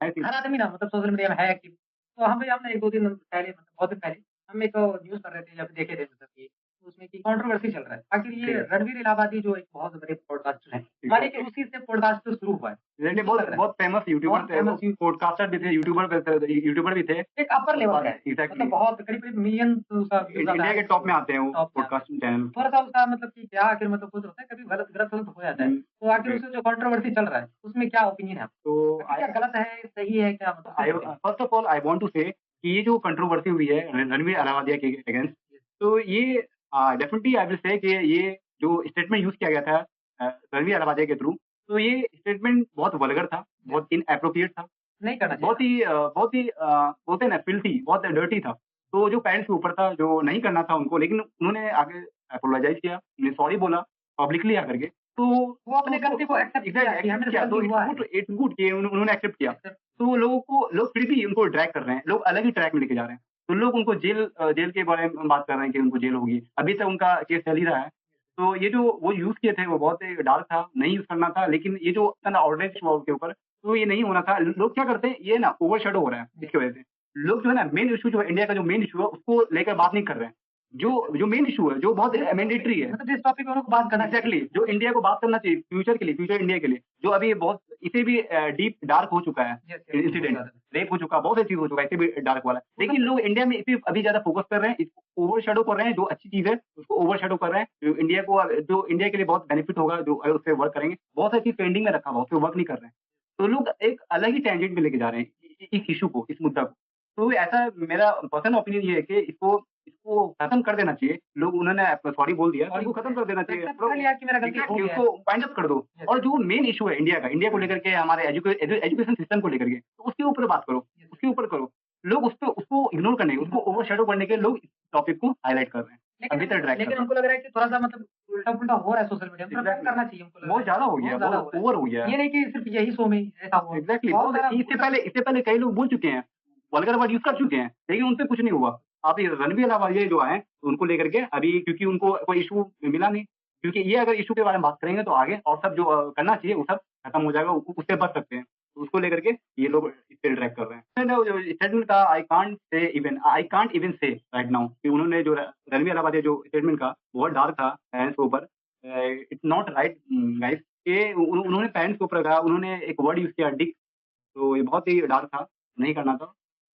I think. हर आदमी ना मतलब सोशल मीडिया में है एक्टिव। तो हम भी हमने 1-2 दिन पहले मतलब बहुत दिन पहले हम एक न्यूज़ कर रहे थे जब देखे थे मतलब कि उसमें कि कंट्रोवर्सी चल रहा है। आखिर ये ठीक है, रणवीर इलाहाबादी जो एक बहुत बड़े पॉडकास्टर हैं, ठीक मानिए है। कि उसी से पॉडकास्ट शुरू हुआ है। रियली मुझे लग बहुत रहा है। बहुत फेमस यूट्यूबर बहुत थे वो, फेमस यू पॉडकास्टर भी थे, यूट्यूबर भी थे। एक अपर लेवल का है। एग्ज़ैक्टली। मतलब बहुत करीब-करीब मिलियन उसका व्यूज़ आता इंडिया है। के टॉप में आते हैं वो टॉप पे आता है। Podcasting channel. थोड़ा-सा उसका मतलब कि क्या आखिर मतलब कुछ होता है, कभी गलत-सलत हो जाता है। हुँ, तो आखिर जी। उसमें जो कंट्रोवर्सी चल रहा है, उसमें क्या ओपिनियन है आपका? तो आखिर क्या गलत है, सही है क्या मतलब आई कुछ बताइए? First of all I want to say कि ये जो कंट्रोवर्सी हुई है रणवीर अलाहाबादिया के अगेंस्ट, तो ये डेफिनिटली आई विल से कि ये जो स्टेटमेंट यूज़ किया गया था रणवीर अलाहाबादिया के थ्रू, तो ये स्टेटमेंट बहुत वल्गर था, बहुत इनएप्रोप्रिएट था, नहीं करना चाहिए बहुत था। ही बोलते हैं ना फ़िल्थी, बहुत डर्टी था। तो जो पेरेंट्स के ऊपर था, जो नहीं करना था उनको, लेकिन उन्होंने आगे अपोलोजाइज़ किया, उन्हें सॉरी बोला पब्लिकली आकर के। तो वो अपने गलती को एक्सेप्ट किया एग्ज़ैक्टली कि एक्सेप्ट हमें से किया, तो गलती हुआ है। इट्स गुड कि उन्होंने एक्सेप्ट किया। एक्सेप्ट तो लोग फिर भी उनको ड्रैग कर रहे हैं, लोग अलग ही ट्रैक में लेके जा रहे हैं। तो लोग उनको जेल के बारे में बात कर रहे हैं कि उनको जेल होगी। अभी तक उनका केस चल ही रहा है। तो ये जो वो यूज़ किए थे वो बहुत ही डार्क था, नहीं यूज़ करना था, लेकिन ये जो इतना आउटरीच हुआ उसके ऊपर, तो ये नहीं होना था। लोग क्या करते हैं, ये ना ओवरशैडो हो रहा है इसकी वजह से। लोग जो है ना मेन इश्यू जो है इंडिया का जो मेन इश्यू है उसको लेकर बात नहीं कर रहे हैं। जो मेन इश्यू है, जो बहुत मैंडेटरी है। मतलब जिस टॉपिक पे उनको बात करना चाहिए। एग्ज़ैक्टली जो इंडिया को बात करना चाहिए फ्यूचर के लिए, फ्यूचर इंडिया के लिए, जो अभी बहुत इसे भी डीप डार्क हो चुका है यस, यस, बहुत इंसिडेंट, ज़्यादा। रेप हो चुका, बहुत सी चीज़ हो चुका है, इसे भी डार्क वाला। लेकिन लोग इंडिया में इसे अभी ज़्यादा फ़ोकस कर रहे हैं, इसको ओवरशैडो कर रहे हैं, जो अच्छी चीज़ है, उसको ओवरशैडो कर रहे हैं। जो इंडिया के लिए बहुत बेनिफिट होगा, जो अगर उसपे वर्क करेंगे, बहुत सारी चीज़ पेंडिंग में रखा हुआ, उसपे वर्क नहीं कर रहे हैं। तो लोग एक अलग ही टैंजेंट में लेके जा रहे हैं इस इश्यू को, इस मुद्दा को। तो ऐसा मेरा पर्सनल ओपिनियन ये है कि इसको इसको खत्म कर देना चाहिए। लोग उन्होंने सॉरी बोल दिया, तो सॉरी इसको खत्म कर देना चाहिए। एक्सेप्ट कर लिया कि मेरा गलती हो एग्ज़ैक्टली गया है। उसको वाइंड अप कर दो। यस, और जो मेन इश्यू है इंडिया को लेकर के, हमारे एजुकेशन सिस्टम को लेकर के, तो उसके ऊपर बात करो, यस। उसके ऊपर करो। लोग उसको इग्नोर करने, उसको ओवरशैडो करने के लोग इस टॉपिक को हाइलाइट कर रहे हैं। अभी तक ड्रैग कर लेकिन रहे हैं। हमको लग रहा है कि थोड़ा-सा मतलब उल्टा-पुल्टा हो रहा है सोशल मीडिया में, थोड़ा कम एग्ज़ैक्टली करना चाहिए हमको लग रहा बहुत है। ज़्यादा हो गया, बहुत ज़्यादा बहुत हो रहा है। ओवर हो गया। ये नहीं कि सिर्फ़ यही शो में ही ऐसा हुआ। एग्ज़ैक्टली बहुत सारा इससे पहले कई लोग बोल चुके हैं, वल्गर वर्ड यूज़ कर चुके हैं, लेकिन उनसे कुछ नहीं हुआ। अब ये रणबीर अलाहाबादी जो आए, उनको लेकर के अभी क्योंकि उनको कोई इश्यू मिला नहीं, क्योंकि ये अगर इश्यू के बारे में बात करेंगे तो आगे और सब जो करना चाहिए वो सब खत्म हो जाएगा, उससे बच सकते हैं। तो उसको लेकर के ये लोग इससे ट्रैक कर रहे हैं। मैंने जो स्टेटमेंट कहा आई कांट इवन से राइट नाउ कि उन्होंने जो रणबीर अलाहाबादी जो स्टेटमेंट कहा, बहुत डार्क था पेरेंट्स के ऊपर। इट्स नॉट राइट गाइस, ये उन्होंने पेरेंट्स के ऊपर कहा, उन्होंने एक वर्ड यूज़ किया डिक, तो ये बहुत ही डार्क था, नहीं करना था।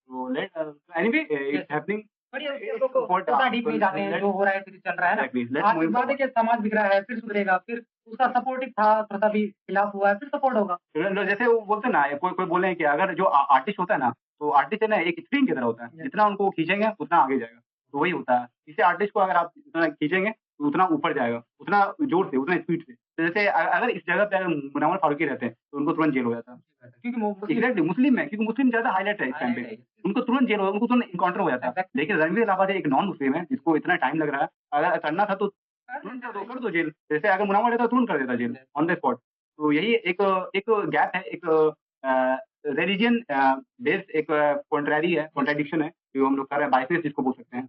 तो एनीवे यस, इट्स हैपनिंग। बढ़िया इट्स उसको व्हाट उतना डीप नहीं जाते हैं, जो हो रहा है फिर चल रहा है ना। एग्ज़ैक्टली लेट्स आज मूविंग वादे फॉरवर्ड। के समाज बिगड़ा है, फिर सुधरेगा, फिर उसका सपोर्टिव था, थोड़ा-सा भी खिलाफ हुआ है, फिर सपोर्ट होगा। जैसे वो बोलते हैं ना, कोई कोई बोले हैं कि अगर जो आर्टिस्ट होता है ना, तो आर्टिस्ट है ना एक स्प्रिंग की तरह होता है। यस, जितना उनको खींचेंगे उतना आगे जाएगा। तो वही होता है। किसी आर्टिस्ट को अगर आप जितना खींचेंगे तो उतना ऊपर जाएगा, उतना जोर से, उतना स्पीड से। तो जैसे अगर इस जगह पे अगर मुनव्वर फारूकी रहते हैं, तो उनको तुरंत जेल हो जाता। क्योंकि वो मुस्लिम एग्ज़ैक्टली मुस्लिम है, क्योंकि मुस्लिम ज़्यादा हाइलाइट है इस टाइम पे। उनको तुरंत जेल हो, उनको तुरंत एनकाउंटर हो जाता। एग्ज़ैक्टली लेकिन रणवीर अलाहाबादी एक नॉन मुस्लिम है, जिसको इतना टाइम लग रहा है। अगर करना था तो तुरंत कर दो जेल। जैसे अगर मुनव्वर रहता तुरंत कर देता जेल ऑन द स्पॉट। तो यही एक गैप है, एक रिलिजन बेस्ड एक कॉन्ट्रैरी है, कॉन्ट्रडिक्शन है, जो हम लोग कर रहे हैं, बायसेस जिसको बोल सकते हैं।